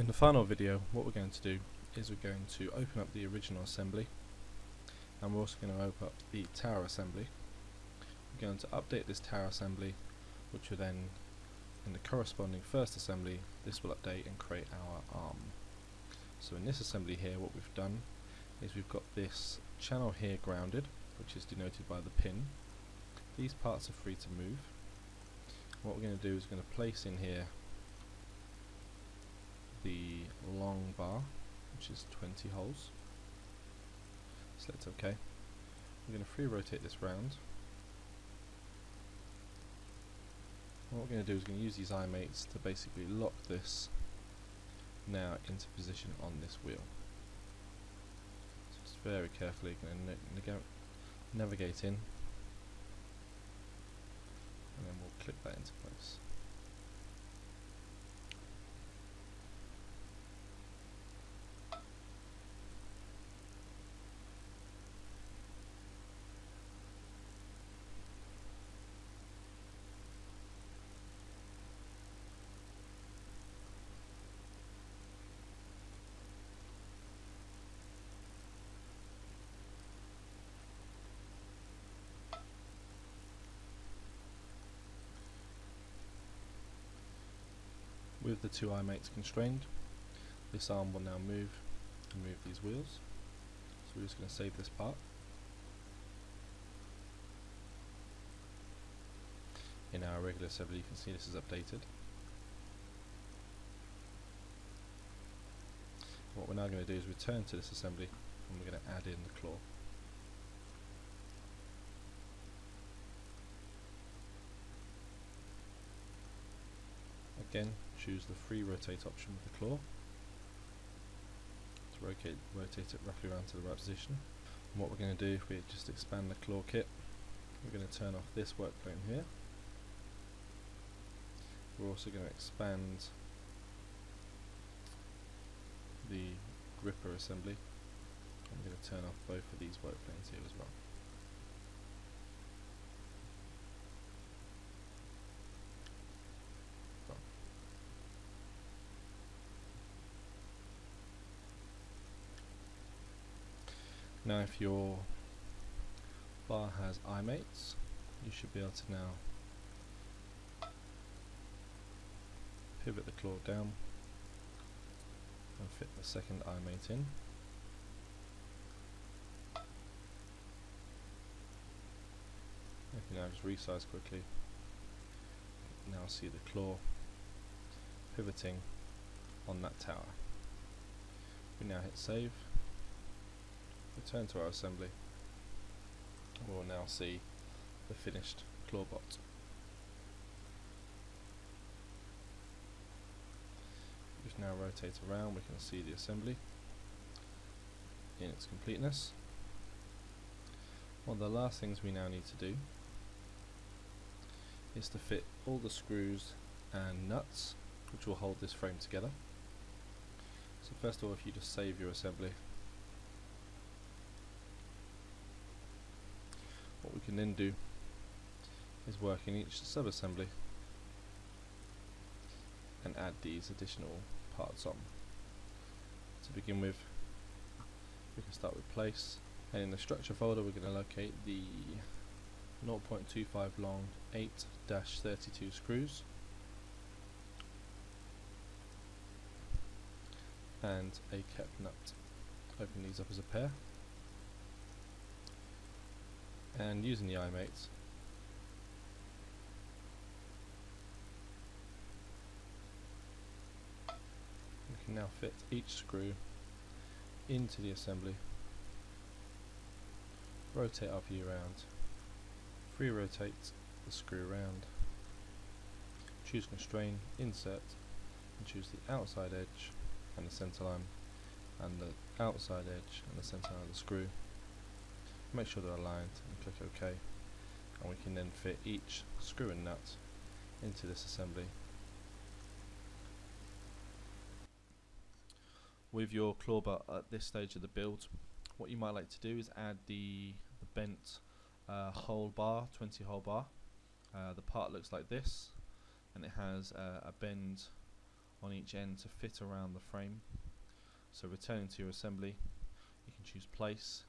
In the final video, what we're going to do is we're going to open up the original assembly, and we're also going to open up the tower assembly. We're going to update this tower assembly, which will then, in the corresponding first assembly, this will update and create our arm. So in this assembly here, what we've done is we've got this channel here grounded, which is denoted by the pin. These parts are free to move. What we're going to do is we're going to place in here the long bar, which is 20 holes. Select OK. We're going to free rotate this round. What we're going to do is we're going to use these eye mates to basically lock this now into position on this wheel. So just very carefully going to navigate in, and then we'll click that into place. With the two eye mates constrained, this arm will now move and move these wheels. So we're just going to save this part. In our regular assembly, you can see this is updated. What we're now going to do is return to this assembly, and we're going to add in the claw. Again, choose the free rotate option with the claw to rotate it roughly around to the right position. And what we're going to do, if we just expand the claw kit, we're going to turn off this work plane here. We're also going to expand the gripper assembly, and we're going to turn off both of these work planes here as well. Now if your bar has eye mates, you should be able to now pivot the claw down and fit the second eye mate in. If you now just resize quickly, you now see the claw pivoting on that tower. We now hit save. Return to our assembly. We'll now see the finished Clawbot. Just now rotate around, we can see the assembly in its completeness. One of the last things we now need to do is to fit all the screws and nuts which will hold this frame together. So first of all, if you just save your assembly, what we can then do is work in each sub-assembly and add these additional parts on. To begin with, we can start with place, and in the structure folder we're going to locate the 0.25 long 8-32 screws and a cap nut. Open these up as a pair, and using the eye mates, we can now fit each screw into the assembly, rotate our view around, free rotate the screw around, choose constrain, insert, and choose the outside edge and the center line, and the outside edge and the center line of the screw. Make sure they're aligned and click OK, and we can then fit each screw and nut into this assembly. With your Clawbot at this stage of the build, what you might like to do is add the bent hole bar, 20 hole bar. The part looks like this, and it has a bend on each end to fit around the frame. So returning to your assembly, you can choose place,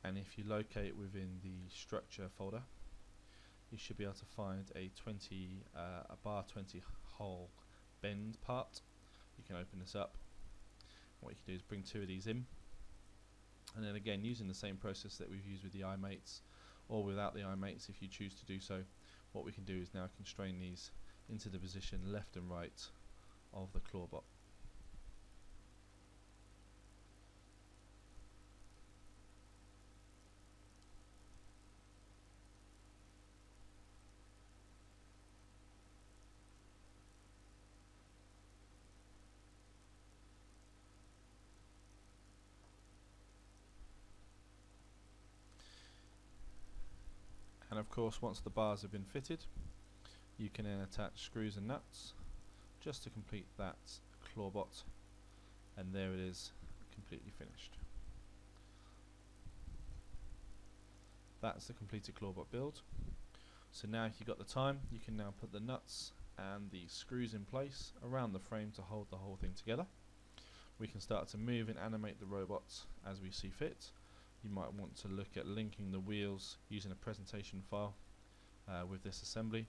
and if you locate within the structure folder, you should be able to find a bar 20 hole bend part. You can open this up. What you can do is bring 2 of these in, and then again, using the same process that we've used with the iMates, or without the iMates if you choose to do so, what we can do is now constrain these into the position left and right of the Clawbot. And of course, once the bars have been fitted, you can then attach screws and nuts just to complete that Clawbot, and there it is, completely finished. That's the completed Clawbot build. So now if you've got the time, you can now put the nuts and the screws in place around the frame to hold the whole thing together. We can start to move and animate the robots as we see fit. You might want to look at linking the wheels using a presentation file with this assembly,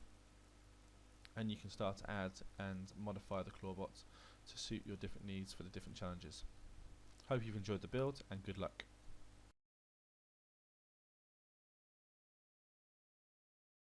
and you can start to add and modify the Clawbot to suit your different needs for the different challenges. Hope you've enjoyed the build, and good luck.